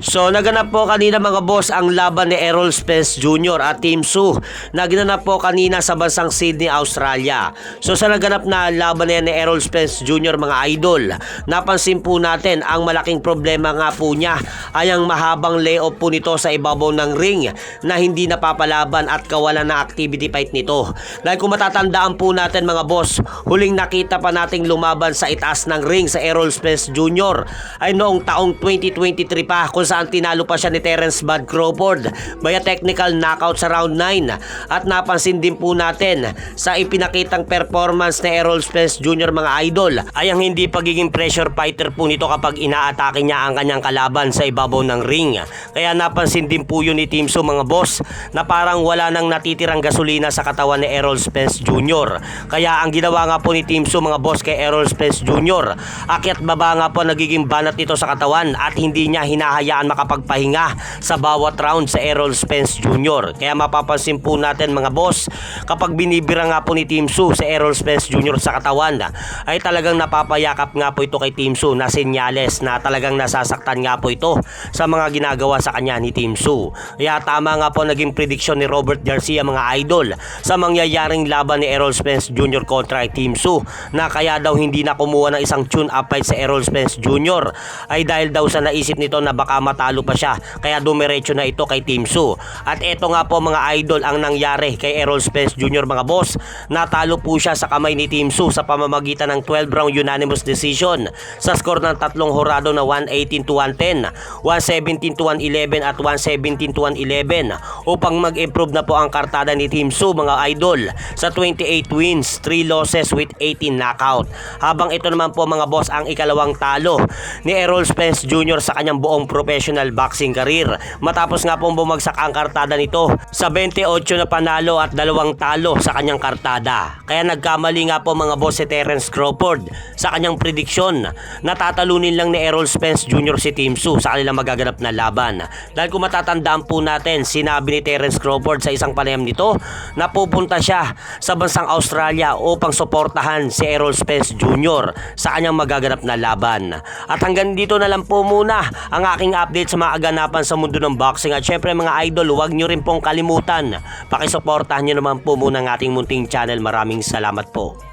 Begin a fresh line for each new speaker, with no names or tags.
So naganap po kanina mga boss ang laban ni Errol Spence Jr. at Team Su na ginanap po kanina sa bansang Sydney, Australia. So sa naganap na laban ni Errol Spence Jr. mga idol, napansin po natin ang malaking problema nga po niya ay ang mahabang layoff po nito sa ibabaw ng ring na hindi napapalaban at kawalan na activity fight nito. Dahil kung matatandaan po natin mga boss, huling nakita pa nating lumaban sa itaas ng ring sa Errol Spence Jr. ay noong taong 2023 pa kung saan tinalo pa siya ni Terence Bud Crawford via technical knockout sa round 9. At napansin din po natin sa ipinakitang performance ni Errol Spence Jr. mga idol ay ang hindi pagiging pressure fighter po nito kapag inaatake niya ang kanyang kalaban sa ibabaw ng ring. Kaya napansin din po yun ni Team Su mga boss na parang wala nang natitirang gasolina sa katawan ni Errol Spence Jr. Kaya ang ginawa nga po ni Team Su mga boss kay Errol Spence Jr., akyat baba nga po nagiging banat nito sa katawan at hindi niya hinahayaan makapagpahinga sa bawat round sa Errol Spence Jr. Kaya mapapansin po natin mga boss, kapag binibira nga po ni Team Su sa Errol Spence Jr. sa katawan ay talagang napapayakap nga po ito kay Team Su na senyales na talagang nasasaktan nga po ito sa mga ginagawa sa kanya ni Team Su. Kaya tama nga po naging prediction ni Robert Garcia mga idol sa mangyayaring laban ni Errol Spence Jr. kontra Team Su na kaya daw hindi na kumuha ng isang tune-up fight sa Errol Spence Jr. ay dahil daw sa naisip nito na baka matalo pa siya, kaya dumiretso na ito kay Team Su. At ito nga po mga idol ang nangyari kay Errol Spence Jr. mga boss, natalo po siya sa kamay ni Team Su sa pamamagitan ng 12 round unanimous decision sa score ng tatlong horado na 118-110, 117-111 at 117-111 upang mag-improve na po ang kartada ni Team Su mga idol sa 28 wins, 3 losses with 18 knockout. Habang ito naman po mga boss ang ikalawang talo ni Errol Spence Jr. sa kanyang buong professional boxing career matapos nga pong bumagsak ang kartada nito sa 28 na panalo at 2 talo sa kanyang kartada. Kaya nagkamali nga po mga boss si Terence Crawford sa kanyang prediksyon na tatalunin lang ni Errol Spence Jr. si Team Su sa kanilang magaganap na laban. Dahil kung matatandaan po natin, sinabi ni Terence Crawford sa isang panayam nito na pupunta siya sa bansang Australia upang suportahan si Errol Spence Jr. sa kanyang magaganap na laban. At hanggang dito na lang po muna ang aking update sa mga aganapan sa mundo ng boxing. At syempre mga idol, huwag nyo rin pong kalimutan, pakisuportahan nyo naman po muna ang ating munting channel. Maraming salamat po.